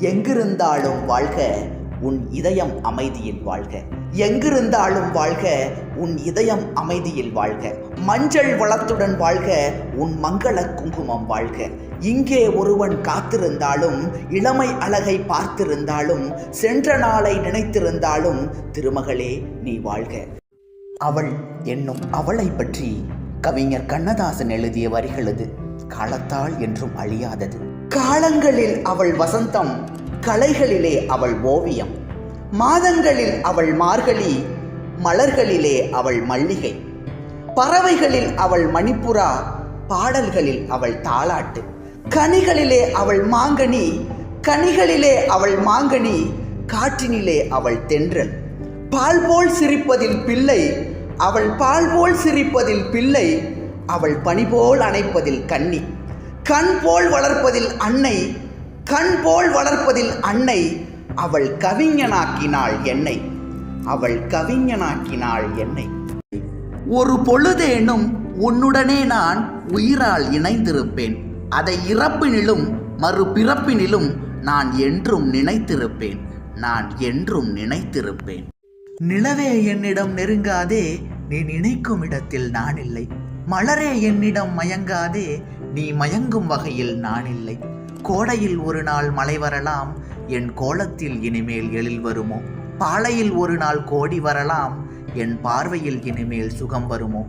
எங்கிருந்தாலும் வாழ்க உன் இதயம் அமைதியில் வாழ்க. எங்கிருந்தாலும் வாழ்க உன் இதயம் அமைதியில் வாழ்க. மஞ்சள் வளத்துடன் வாழ்க உன் மங்கள குங்குமம் வாழ்க. இங்கே ஒருவன் காத்திருந்தாலும், இளமை அழகை பார்த்திருந்தாலும், சென்ற நாளை நினைத்திருந்தாலும், திருமகளே நீ வாழ்க. அவள் என்னும் அவளை பற்றி கவிஞர் கண்ணதாசன் எழுதிய வரிகள் இது. காலத்தால் என்றும் அழியாதது. காலங்களில் அவள் வசந்தம், கலைகளிலே அவள் ஓவியம், மாதங்களில் அவள் மார்கழி, மலர்களிலே அவள் மல்லிகை, பறவைகளில் அவள் மணிப்புறா, பாடல்களில் அவள் தாலாட்டு, கனிகளிலே அவள் மாங்கனி, கனிகளிலே அவள் மாங்கனி, காற்றினிலே அவள் தென்றல், பால் போல் சிரிப்பதில் பிள்ளை, அவள் பால் போல் சிரிப்பதில் பிள்ளை, அவள் பனி போல் அணைப்பதில் கன்னி, கண் போல் வளர்ப்பதில் அன்னை, கண் போல் வளர்ப்பதில் அன்னை, அவள் கவிஞனாக்கினாள் என்னை, அவள் கவிஞனாக்கினாள் என்னை. ஒரு பொழுதேனும் உன்னுடனே நான் உயிரால் இணைந்திருப்பேன். அதை இறப்பினிலும் மறுபிறப்பினிலும் நான் என்றும் நினைத்திருப்பேன், நான் என்றும் நினைத்திருப்பேன். நிலவே என்னிடம் நெருங்காதே, நீ நினைக்கும் இடத்தில் நான் இல்லை. மலரே என்னிடம் மயங்காதே, நீ மயங்கும் வகையில் நான் இல்லை. கோடையில் ஒரு நாள் மழை வரலாம், என் கோலத்தில் இனிமேல் எழில் வருமோ? பாலையில் ஒரு நாள் கோடி வரலாம், என் பார்வையில் இனிமேல் சுகம் வருமோ?